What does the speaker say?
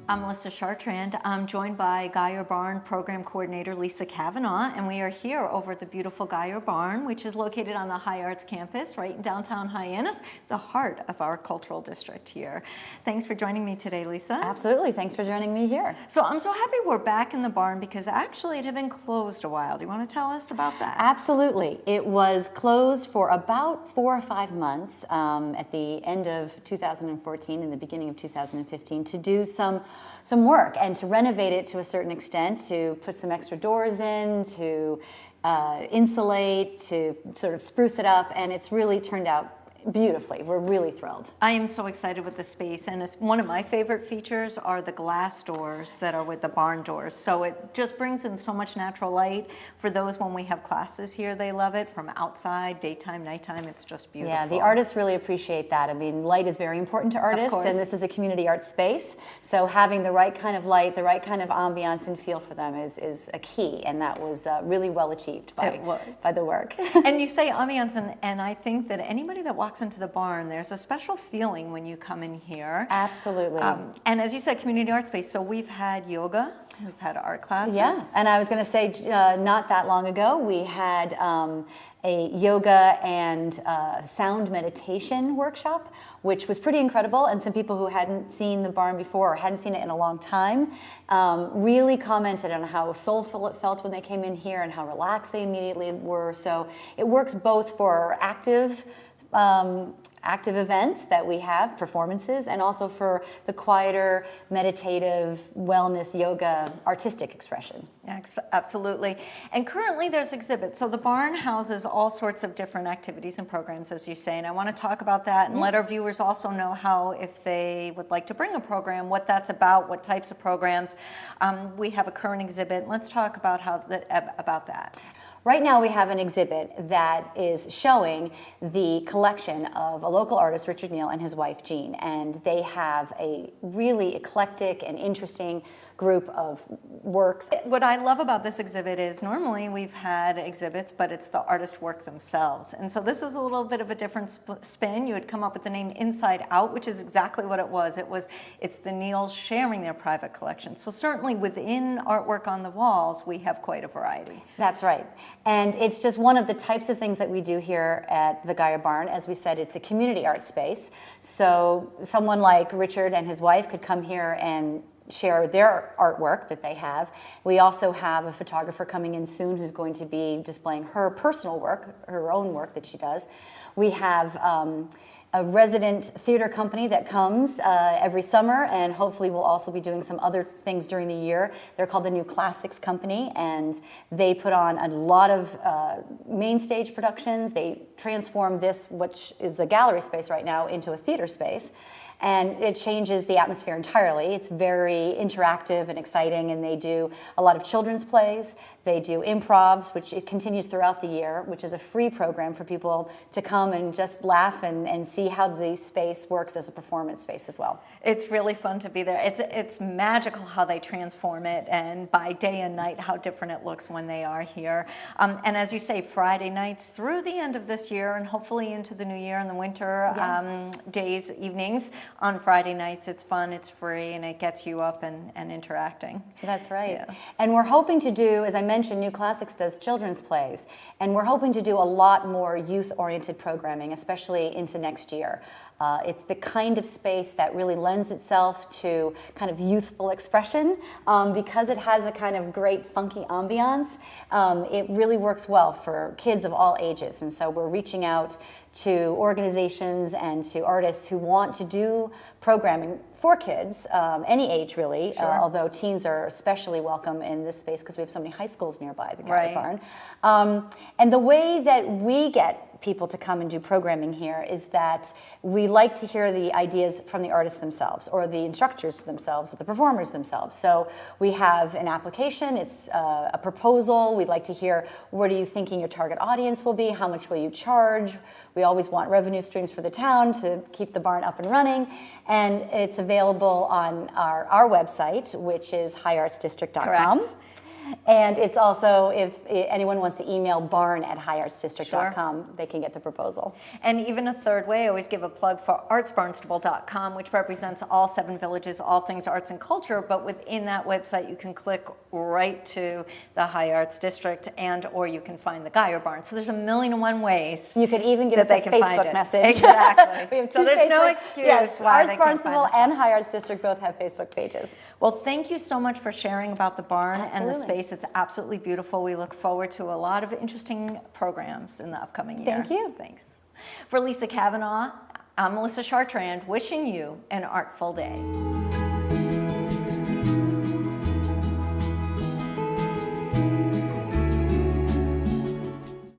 I'm Melissa Chartrand. I'm joined by Geyer Barn Program Coordinator Lisa Cavanaugh, and we are here over at the beautiful Geyer Barn, which is located on the HyArts Campus right in downtown Hyannis, the heart of our cultural district here. Thanks for joining me today, Lisa. Absolutely. Thanks for joining me here. So I'm so happy we're back in the barn because actually it had been closed a while. Do you want to tell us about that? Absolutely. It was closed for about 4 or 5 months at the end of 2014 and the beginning of 2015 to do some work and to renovate it to a certain extent, to put some extra doors in, to insulate, to sort of spruce it up, and it's really turned out beautifully. We're really thrilled. I am so excited with the space, and one of my favorite features are the glass doors that are with the barn doors. So it just brings in so much natural light. For those when we have classes here, they love it. From outside, daytime, nighttime, it's just beautiful. Yeah, the artists really appreciate that. I mean, light is very important to artists, and this is a community art space. So having the right kind of light, the right kind of ambiance and feel for them is a key, and that was really well achieved by the work. And you say ambiance, and I think that anybody that walks into the barn, there's a special feeling when you come in here. Absolutely. And as you said, community art space. So we've had yoga, we've had art classes. Yeah, and I was going to say not that long ago we had a yoga and sound meditation workshop, which was pretty incredible, and some people who hadn't seen the barn before or hadn't seen it in a long time really commented on how soulful it felt when they came in here and how relaxed they immediately were. So it works both for active events that we have, performances, and also for the quieter, meditative, wellness, yoga, artistic expression. Absolutely. And currently there's exhibits. So the barn houses all sorts of different activities and programs, as you say, and I want to talk about that and let our viewers also know how, if they would like to bring a program, what that's about, what types of programs. We have a current exhibit. Let's talk about about that. Right now we have an exhibit that is showing the collection of a local artist, Richard Neal, and his wife, Jean, and they have a really eclectic and interesting group of works. What I love about this exhibit is normally we've had exhibits, but it's the artist work themselves. And so this is a little bit of a different spin. You had come up with the name Inside Out, which is exactly what it was. It's the Neals sharing their private collection. So certainly within artwork on the walls, we have quite a variety. That's right. And it's just one of the types of things that we do here at the Geyer Barn. As we said, it's a community art space. So someone like Richard and his wife could come here and share their artwork that they have. We also have a photographer coming in soon who's going to be displaying her personal work, her own work that she does. We have a resident theater company that comes every summer, and hopefully we'll also be doing some other things during the year. They're called the New Classics Company, and they put on a lot of main stage productions. They transform this, which is a gallery space right now, into a theater space. And it changes the atmosphere entirely. It's very interactive and exciting, and they do a lot of children's plays. They do improvs, which it continues throughout the year, which is a free program for people to come and just laugh and see how the space works as a performance space as well. It's really fun to be there. It's magical how they transform it, and by day and night, how different it looks when they are here. And as you say, Friday nights through the end of this year, and hopefully into the new year and the winter days, evenings. On Friday nights, it's fun, it's free, and it gets you up and interacting. That's right. Yeah. And we're hoping to do, as I mentioned, New Classics does children's plays, and we're hoping to do a lot more youth-oriented programming, especially into next year. It's the kind of space that really lends itself to kind of youthful expression because it has a kind of great funky ambiance. It really works well for kids of all ages, and so we're reaching out to organizations and to artists who want to do programming for kids, any age really, although teens are especially welcome in this space because we have so many high schools nearby the Geyer Barn. And the way that we get people to come and do programming here is that we like to hear the ideas from the artists themselves or the instructors themselves or the performers themselves. So we have an application, it's a proposal. We'd like to hear, what are you thinking your target audience will be? How much will you charge? We always want revenue streams for the town to keep the barn up and running. And it's available on our website, which is hyartsdistrict.com. Correct. And it's also, if anyone wants to email barn@hyartsdistrict.com, they can get the proposal. And even a third way, I always give a plug for artsbarnstable.com, which represents all 7 villages, all things arts and culture, but within that website you can click right to the High Arts District, and or you can find the Geyer Barn. So there's 1,000,001 ways. You could even give us a Facebook message. Exactly. We have so 2 there's no Facebook excuse yes, why Arts they can't find Barnstable us. and High Arts District both have Facebook pages. Well, thank you so much for sharing about the barn and the Absolutely. space. It's absolutely beautiful. We look forward to a lot of interesting programs in the upcoming year. Thank you. Thanks. For Lisa Cavanaugh, I'm Melissa Chartrand, wishing you an artful day.